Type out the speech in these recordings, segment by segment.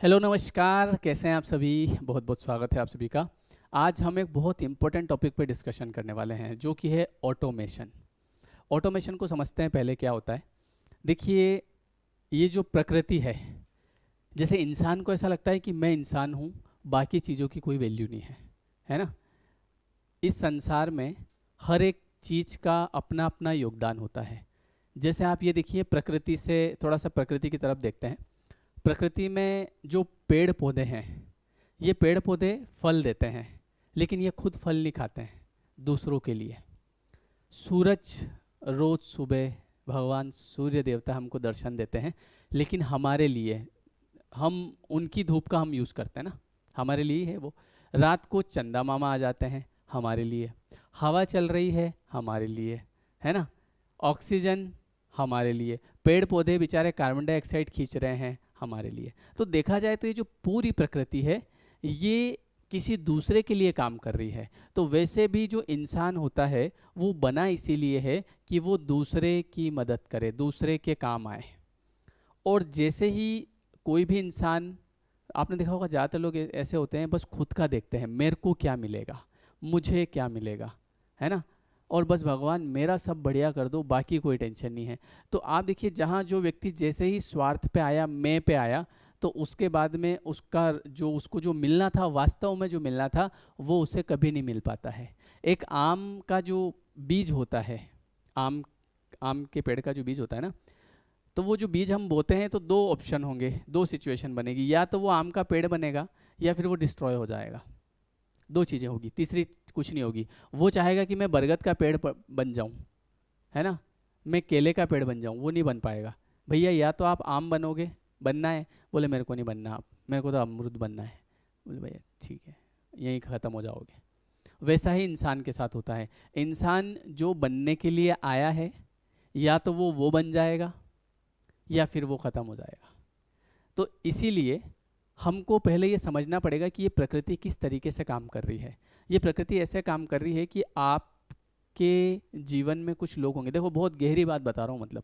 Hello नमस्कार, कैसे हैं आप सभी। बहुत बहुत स्वागत है आप सभी का। आज हम एक बहुत इंपॉर्टेंट टॉपिक पे डिस्कशन करने वाले हैं जो कि है ऑटोमेशन। ऑटोमेशन को समझते हैं पहले क्या होता है। देखिए, ये जो प्रकृति है, जैसे इंसान को ऐसा लगता है कि मैं इंसान हूँ, बाकी चीज़ों की कोई वैल्यू नहीं है ना। इस संसार में हर एक चीज़ का अपना अपना योगदान होता है। जैसे आप ये देखिए, प्रकृति से थोड़ा सा प्रकृति की तरफ देखते हैं। प्रकृति में जो पेड़ पौधे हैं, ये पेड़ पौधे फल देते हैं, लेकिन ये खुद फल नहीं खाते हैं, दूसरों के लिए। सूरज रोज सुबह, भगवान सूर्य देवता हमको दर्शन देते हैं, लेकिन हमारे लिए, हम उनकी धूप का हम यूज़ करते हैं ना, हमारे लिए है वो। रात को चंदा मामा आ जाते हैं, हमारे लिए। हवा चल रही है, हमारे लिए, है ना। ऑक्सीजन हमारे लिए। पेड़ पौधे बेचारे कार्बन डाइऑक्साइड खींच रहे हैं, हमारे लिए। तो देखा जाए तो ये जो पूरी प्रकृति है, ये किसी दूसरे के लिए काम कर रही है। तो वैसे भी जो इंसान होता है, वो बना इसीलिए है कि वो दूसरे की मदद करे, दूसरे के काम आए। और जैसे ही कोई भी इंसान, आपने देखा होगा ज़्यादातर लोग ऐसे होते हैं, बस खुद का देखते हैं, मेरे को क्या मिलेगा, मुझे क्या मिलेगा, है ना। और बस भगवान मेरा सब बढ़िया कर दो, बाकी कोई टेंशन नहीं है। तो आप देखिए, जहाँ जो व्यक्ति जैसे ही स्वार्थ पे आया, मैं पे आया, तो उसके बाद में उसका जो, उसको जो मिलना था, वास्तव में जो मिलना था, वो उसे कभी नहीं मिल पाता है। एक आम का जो बीज होता है, आम आम के पेड़ का जो बीज होता है ना, तो वो जो बीज हम बोते हैं, तो दो ऑप्शन होंगे, दो सिचुएशन बनेगी। या तो वो आम का पेड़ बनेगा, या फिर वो डिस्ट्रॉय हो जाएगा। दो चीज़ें होगी, तीसरी कुछ नहीं होगी। वो चाहेगा कि मैं बरगद का पेड़ बन जाऊं, है ना, मैं केले का पेड़ बन जाऊं, वो नहीं बन पाएगा। भैया या तो आप आम बनोगे, बनना है, बोले मेरे को नहीं बनना, आप, मेरे को तो अमरूद बनना है। बोले भैया ठीक है, यहीं ख़त्म हो जाओगे। वैसा ही इंसान के साथ होता है। इंसान जो बनने के लिए आया है, या तो वो बन जाएगा, या फिर वो ख़त्म हो जाएगा। तो इसीलिए हमको पहले ये समझना पड़ेगा कि ये प्रकृति किस तरीके से काम कर रही है। ये प्रकृति ऐसे काम कर रही है कि आपके जीवन में कुछ लोग होंगे, देखो बहुत गहरी बात बता रहा हूँ, मतलब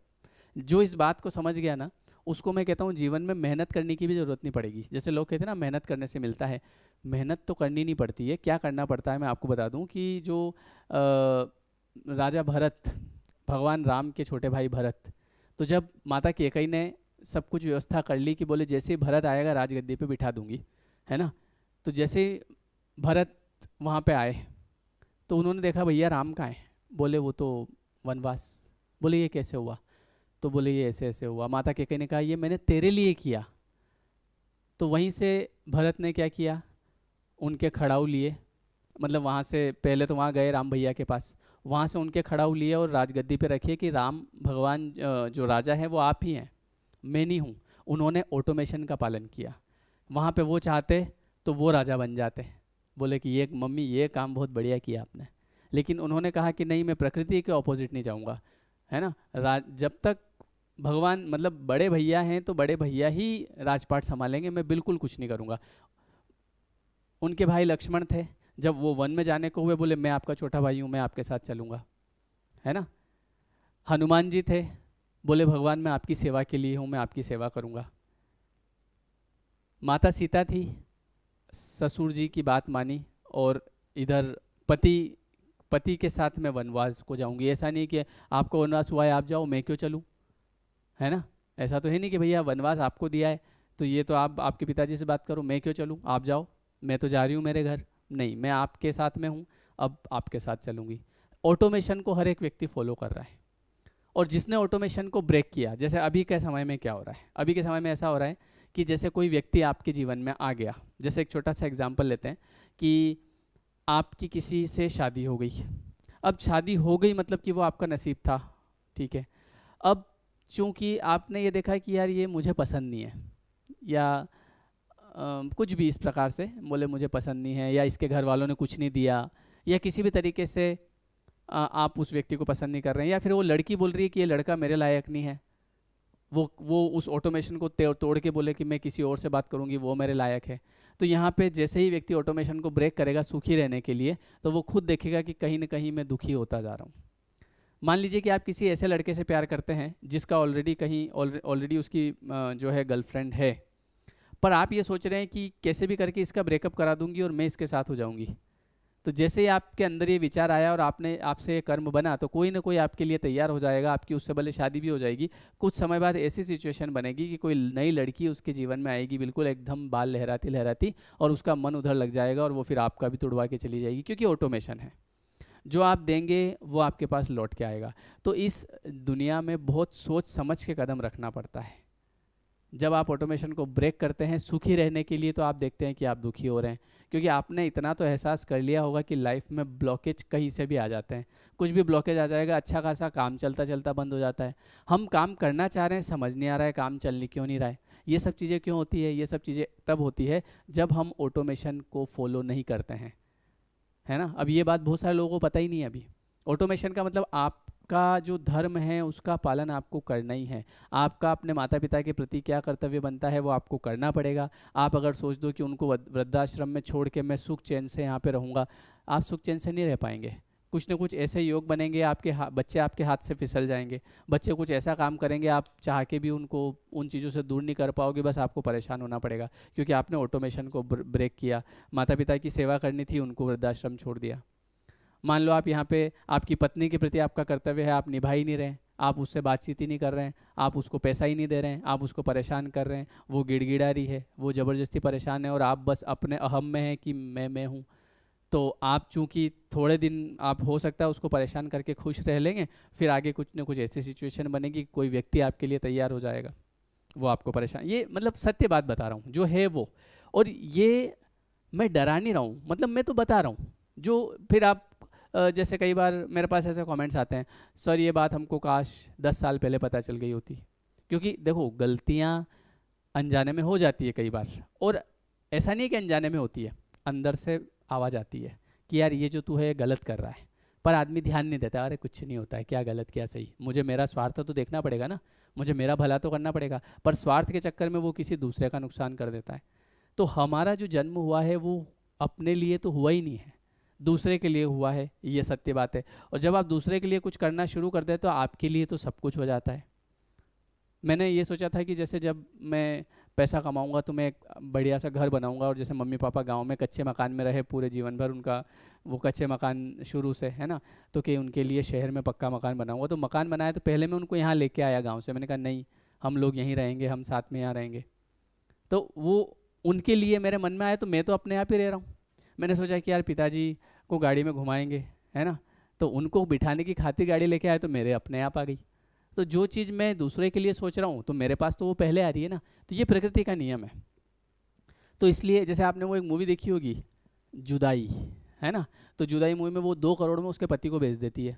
जो इस बात को समझ गया ना, उसको मैं कहता हूँ जीवन में मेहनत करने की भी ज़रूरत नहीं पड़ेगी। जैसे लोग कहते हैं ना, मेहनत करने से मिलता है। मेहनत तो करनी नहीं पड़ती है। क्या करना पड़ता है, मैं आपको बता दूँ कि जो राजा भरत, भगवान राम के छोटे भाई भरत, तो जब माता केकई ने सब कुछ व्यवस्था कर ली कि बोले जैसे ही भरत आएगा राजगद्दी पे बिठा दूंगी, है ना। तो जैसे ही भरत वहाँ पे आए, तो उन्होंने देखा भैया राम कहाँ है। बोले वो तो वनवास। बोले ये कैसे हुआ। तो बोले ये ऐसे ऐसे हुआ। माता केकई ने कहा ये मैंने तेरे लिए किया। तो वहीं से भरत ने क्या किया, उनके खड़ाऊ लिए, मतलब वहाँ से पहले तो वहाँ गए राम भैया के पास, वहाँ से उनके खड़ाऊ लिए और राजगद्दी पे रखिए कि राम भगवान जो राजा है वो आप ही हैं, मैं नहीं हूँ। उन्होंने ऑटोमेशन का पालन किया। वहाँ पे वो चाहते तो वो राजा बन जाते, बोले कि ये मम्मी ये काम बहुत बढ़िया किया आपने। लेकिन उन्होंने कहा कि नहीं, मैं प्रकृति के ऑपोजिट नहीं जाऊँगा, है ना। जब तक भगवान, मतलब बड़े भैया हैं तो बड़े भैया ही राजपाट संभालेंगे, मैं बिल्कुल कुछ नहीं करूँगा। उनके भाई लक्ष्मण थे, जब वो वन में जाने को हुए, बोले मैं आपका छोटा भाई हूँ, मैं आपके साथ चलूँगा, है ना। हनुमान जी थे, बोले भगवान मैं आपकी सेवा के लिए हूँ, मैं आपकी सेवा करूँगा। माता सीता थी, ससुर जी की बात मानी, और इधर पति पति के साथ मैं वनवास को जाऊंगी। ऐसा नहीं कि आपको वनवास हुआ है आप जाओ, मैं क्यों चलूं, है ना। ऐसा तो है नहीं कि भैया वनवास आपको दिया है तो ये तो आप आपके पिताजी से बात करो, मैं क्यों चलूं, आप जाओ, मैं तो जा रही हूँ मेरे घर। नहीं, मैं आपके साथ में हूँ, अब आपके साथ चलूंगी। ऑटोमेशन को हर एक व्यक्ति फॉलो कर रहा है। और जिसने ऑटोमेशन को ब्रेक किया, जैसे अभी के समय में क्या हो रहा है, अभी के समय में ऐसा हो रहा है कि जैसे कोई व्यक्ति आपके जीवन में आ गया, जैसे एक छोटा सा एग्जाम्पल लेते हैं कि आपकी किसी से शादी हो गई। अब शादी हो गई मतलब कि वो आपका नसीब था, ठीक है। अब चूंकि आपने ये देखा कि यार ये मुझे पसंद नहीं है, या कुछ भी इस प्रकार से बोले मुझे पसंद नहीं है, या इसके घर वालों ने कुछ नहीं दिया, या किसी भी तरीके से आप उस व्यक्ति को पसंद नहीं कर रहे हैं, या फिर वो लड़की बोल रही है कि ये लड़का मेरे लायक नहीं है, वो उस ऑटोमेशन को तोड़ के बोले कि मैं किसी और से बात करूंगी, वो मेरे लायक है। तो यहाँ पे जैसे ही व्यक्ति ऑटोमेशन को ब्रेक करेगा सुखी रहने के लिए, तो वो खुद देखेगा कि कहीं ना कहीं मैं दुखी होता जा रहा हूँ। मान लीजिए कि आप किसी ऐसे लड़के से प्यार करते हैं जिसका ऑलरेडी उसकी जो है गर्लफ्रेंड है, पर आप ये सोच रहे हैं कि कैसे भी करके इसका ब्रेकअप करा दूंगी और मैं इसके साथ हो जाऊंगी। तो जैसे ही आपके अंदर ये विचार आया और आपने आपसे ये कर्म बना, तो कोई ना कोई आपके लिए तैयार हो जाएगा, आपकी उससे भले शादी भी हो जाएगी। कुछ समय बाद ऐसी सिचुएशन बनेगी कि कोई नई लड़की उसके जीवन में आएगी, बिल्कुल एकदम बाल लहराती लहराती, और उसका मन उधर लग जाएगा और वो फिर आपका भी तुड़वा के चली जाएगी, क्योंकि ऑटोमेशन है। जो आप देंगे वो आपके पास लौट के आएगा। तो इस दुनिया में बहुत सोच समझ के कदम रखना पड़ता है। जब आप ऑटोमेशन को ब्रेक करते हैं सुखी रहने के लिए, तो आप देखते हैं कि आप दुखी हो रहे हैं, क्योंकि आपने इतना तो एहसास कर लिया होगा कि लाइफ में ब्लॉकेज कहीं से भी आ जाते हैं। कुछ भी ब्लॉकेज आ जाएगा, अच्छा खासा काम चलता चलता बंद हो जाता है। हम काम करना चाह रहे हैं, समझ नहीं आ रहा है काम चल क्यों नहीं रहा है। ये सब चीज़ें क्यों होती है? ये सब चीज़ें तब होती है जब हम ऑटोमेशन को फॉलो नहीं करते हैं, है ना। अब ये बात बहुत सारे लोगों को पता ही नहीं है अभी। ऑटोमेशन का मतलब आपका जो धर्म है उसका पालन आपको करना ही है। आपका अपने माता पिता के प्रति क्या कर्तव्य बनता है वो आपको करना पड़ेगा। आप अगर सोच दो कि उनको वृद्धाश्रम में छोड़ के मैं सुख चैन से यहाँ पे रहूँगा, आप सुख चैन से नहीं रह पाएंगे। कुछ ना कुछ ऐसे योग बनेंगे, आपके बच्चे आपके हाथ से फिसल जाएंगे। बच्चे कुछ ऐसा काम करेंगे, आप चाह के भी उनको उन चीज़ों से दूर नहीं कर पाओगे, बस आपको परेशान होना पड़ेगा, क्योंकि आपने ऑटोमेशन को ब्रेक किया। माता पिता की सेवा करनी थी, उनको वृद्धाश्रम छोड़ दिया। मान लो आप यहाँ पे आपकी पत्नी के प्रति आपका कर्तव्य है, आप निभा ही नहीं रहे हैं, आप उससे बातचीत ही नहीं कर रहे हैं, आप उसको पैसा ही नहीं दे रहे हैं, आप उसको परेशान कर रहे हैं, वो गिड़गिड़ा रही है, वो ज़बरदस्ती परेशान है, और आप बस अपने अहम में हैं कि मैं हूँ। तो आप चूंकि थोड़े दिन आप हो सकता है उसको परेशान करके खुश रह लेंगे, फिर आगे कुछ ना कुछ ऐसी सिचुएशन बनेगी, कोई व्यक्ति आपके लिए तैयार हो जाएगा, वो आपको परेशान। ये मतलब सत्य बात बता रहा हूँ जो है वो। और ये मैं डरा नहीं रहा हूँ, मतलब मैं तो बता रहा हूँ। जो फिर आप जैसे कई बार मेरे पास ऐसे कमेंट्स आते हैं, सर ये बात हमको काश 10 साल पहले पता चल गई होती। क्योंकि देखो गलतियाँ अनजाने में हो जाती है कई बार, और ऐसा नहीं है कि अनजाने में होती है, अंदर से आवाज़ आती है कि यार ये जो तू है गलत कर रहा है, पर आदमी ध्यान नहीं देता, अरे कुछ नहीं होता है, क्या गलत क्या सही, मुझे मेरा स्वार्थ तो देखना पड़ेगा ना, मुझे मेरा भला तो करना पड़ेगा। पर स्वार्थ के चक्कर में वो किसी दूसरे का नुकसान कर देता है। तो हमारा जो जन्म हुआ है वो अपने लिए तो हुआ ही नहीं है, दूसरे के लिए हुआ है, ये सत्य बात है। और जब आप दूसरे के लिए कुछ करना शुरू कर दें तो आपके लिए तो सब कुछ हो जाता है। मैंने ये सोचा था कि जैसे जब मैं पैसा कमाऊंगा तो मैं एक बढ़िया सा घर बनाऊंगा, और जैसे मम्मी पापा गांव में कच्चे मकान में रहे पूरे जीवन भर, उनका वो कच्चे मकान शुरू से है ना, तो कि उनके लिए शहर में पक्का मकान बनाऊंगा। तो मकान बनाया तो पहले मैं उनको यहाँ लेके आया गाँव से, मैंने कहा नहीं हम लोग यहीं रहेंगे, हम साथ में यहाँ रहेंगे। तो वो उनके लिए मेरे मन में आया, तो मैं तो अपने आप ही रह रहा हूँ। मैंने सोचा कि यार पिताजी को गाड़ी में घुमाएंगे, है ना, तो उनको बिठाने की खातिर गाड़ी लेके आए, तो मेरे अपने आप आ गई। तो जो चीज़ मैं दूसरे के लिए सोच रहा हूँ तो मेरे पास तो वो पहले आ रही है ना। तो ये प्रकृति का नियम है। तो इसलिए जैसे आपने वो एक मूवी देखी होगी जुदाई, है ना, तो जुदाई मूवी में वो 2 करोड़ में उसके पति को बेच देती है।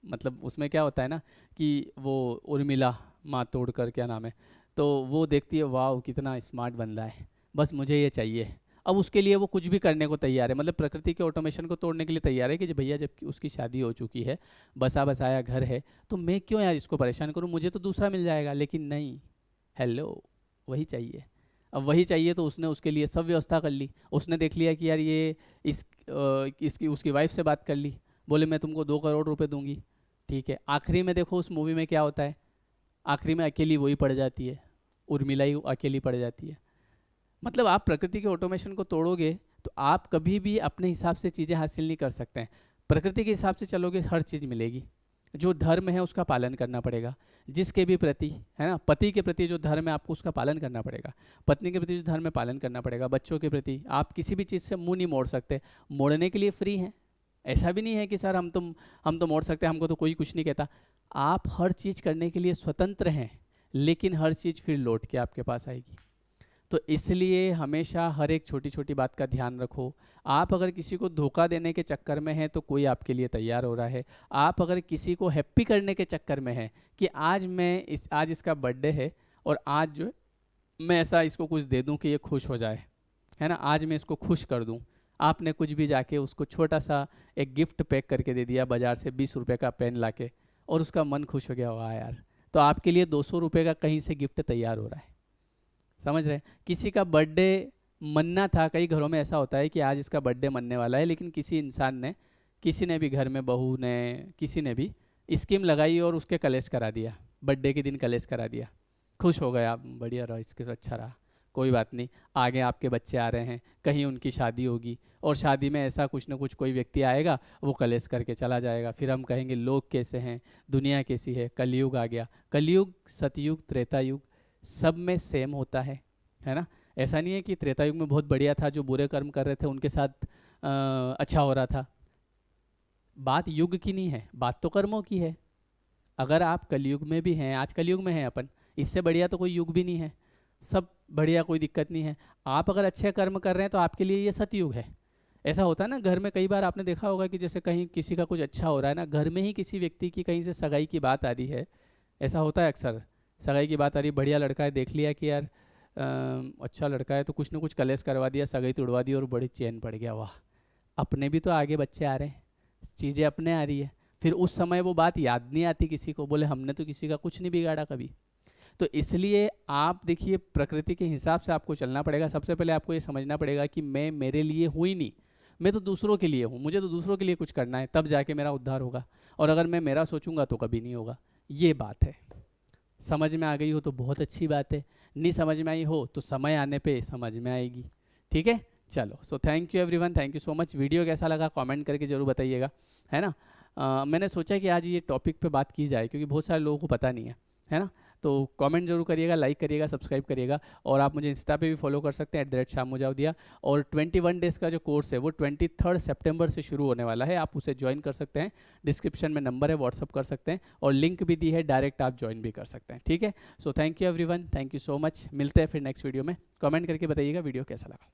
मतलब उसमें क्या होता है ना कि वो उर्मिला माँ तोड़कर, क्या नाम है, तो वो देखती है वाह कितना स्मार्ट बंदा है, बस मुझे ये चाहिए। अब उसके लिए वो कुछ भी करने को तैयार है, मतलब प्रकृति के ऑटोमेशन को तोड़ने के लिए तैयार है कि भैया जब उसकी शादी हो चुकी है, बसा बसाया घर है, तो मैं क्यों यार इसको परेशान करूं, मुझे तो दूसरा मिल जाएगा। लेकिन नहीं, हेलो, वही चाहिए। अब वही चाहिए तो उसने उसके लिए सब व्यवस्था कर ली। उसने देख लिया कि यार ये इसकी उसकी वाइफ से बात कर ली, बोले मैं तुमको 2 करोड़ रुपए दूंगी, ठीक है। आखिरी में देखो उस मूवी में क्या होता है, आखिरी में अकेली वही पड़ जाती है, उर्मिला ही अकेली पड़ जाती है। मतलब आप प्रकृति के ऑटोमेशन को तोड़ोगे तो आप कभी भी अपने हिसाब से चीज़ें हासिल नहीं कर सकते हैं। प्रकृति के हिसाब से चलोगे हर चीज़ मिलेगी। जो धर्म है उसका पालन करना पड़ेगा, जिसके भी प्रति, है ना, पति के प्रति जो धर्म है आपको उसका पालन करना पड़ेगा, पत्नी के प्रति जो धर्म है पालन करना पड़ेगा, बच्चों के प्रति आप किसी भी चीज़ से मुंह नहीं मोड़ सकते। मोड़ने के लिए फ्री हैं, ऐसा भी नहीं है कि सर हम तो मोड़ सकते हैं, हमको तो कोई कुछ नहीं कहता। आप हर चीज़ करने के लिए स्वतंत्र हैं, लेकिन हर चीज़ फिर लौट के आपके पास आएगी। तो इसलिए हमेशा हर एक छोटी छोटी बात का ध्यान रखो। आप अगर किसी को धोखा देने के चक्कर में हैं तो कोई आपके लिए तैयार हो रहा है। आप अगर किसी को हैप्पी करने के चक्कर में हैं कि आज इसका बर्थडे है और आज जो है मैं ऐसा इसको कुछ दे दूं कि ये खुश हो जाए, है ना, आज मैं इसको खुश कर दूं। आपने कुछ भी जाके उसको छोटा सा एक गिफ्ट पैक करके दे दिया बाज़ार से 20 रुपये का पेन लाके, और उसका मन खुश हो गया, वाह यार, तो आपके लिए 200 रुपये का कहीं से गिफ्ट तैयार हो रहा है। समझ रहे हैं? किसी का बर्थडे मनना था, कई घरों में ऐसा होता है कि आज इसका बर्थडे मनने वाला है, लेकिन किसी ने भी घर में, बहू ने, किसी ने भी स्कीम लगाई और उसके कलेश करा दिया, बर्थडे के दिन कलेश करा दिया। खुश हो गया, बढ़िया रहा, इसके तो अच्छा रहा, कोई बात नहीं, आगे आपके बच्चे आ रहे हैं, कहीं उनकी शादी होगी और शादी में ऐसा कुछ ना कुछ कोई व्यक्ति आएगा, वो कलेश करके चला जाएगा, फिर हम कहेंगे लोग कैसे हैं, दुनिया कैसी है, कलयुग आ गया। कलयुग, सतयुग, त्रेता युग सब में सेम होता है ना। ऐसा नहीं है कि त्रेता युग में बहुत बढ़िया था, जो बुरे कर्म कर रहे थे उनके साथ अच्छा हो रहा था। बात युग की नहीं है, बात तो कर्मों की है। अगर आप कलयुग में भी हैं, आज कलयुग में हैं अपन, इससे बढ़िया तो कोई युग भी नहीं है, सब बढ़िया, कोई दिक्कत नहीं है। आप अगर अच्छे कर्म कर रहे हैं तो आपके लिए ये सतयुग है। ऐसा होता है ना घर में, कई बार आपने देखा होगा कि जैसे कहीं किसी का कुछ अच्छा हो रहा है ना, घर में ही किसी व्यक्ति की कहीं से सगाई की बात आ रही है, ऐसा होता है अक्सर। सगाई की बात आ रही है, बढ़िया लड़का है, देख लिया कि यार अच्छा लड़का है, तो कुछ ना कुछ कलेश करवा दिया, सगाई तोड़वा दी और बड़ी चैन पड़ गया। वाह, अपने भी तो आगे बच्चे आ रहे हैं, चीज़ें अपने आ रही है। फिर उस समय वो बात याद नहीं आती किसी को, बोले हमने तो किसी का कुछ नहीं बिगाड़ा कभी। तो इसलिए आप देखिए, प्रकृति के हिसाब से आपको चलना पड़ेगा। सबसे पहले आपको ये समझना पड़ेगा कि मैं मेरे लिए हूँ ही नहीं, मैं तो दूसरों के लिए हूँ, मुझे तो दूसरों के लिए कुछ करना है, तब जाके मेरा उद्धार होगा। और अगर मैं मेरा सोचूंगा तो कभी नहीं होगा। ये बात है। समझ में आ गई हो तो बहुत अच्छी बात है, नहीं समझ में आई हो तो समय आने पे समझ में आएगी। ठीक है, चलो, so thank you everyone, thank you so much. Video कैसा लगा कमेंट करके जरूर बताइएगा, है ना। मैंने सोचा कि आज ये टॉपिक पे बात की जाए, क्योंकि बहुत सारे लोगों को पता नहीं है ना। तो कमेंट जरूर करिएगा, लाइक करिएगा, सब्सक्राइब करिएगा। और आप मुझे इंस्टा पे भी फॉलो कर सकते हैं @shamujaodia। और 21 डेज़ का जो कोर्स है वो 23 सितंबर से शुरू होने वाला है, आप उसे ज्वाइन कर सकते हैं। डिस्क्रिप्शन में नंबर है, व्हाट्सअप कर सकते हैं, और लिंक भी दी है, डायरेक्ट आप ज्वाइन भी कर सकते हैं। ठीक है, so thank you everyone, thank you so much. मिलते हैं फिर नेक्स्ट वीडियो में। कमेंट करके बताइएगा वीडियो कैसा लगा।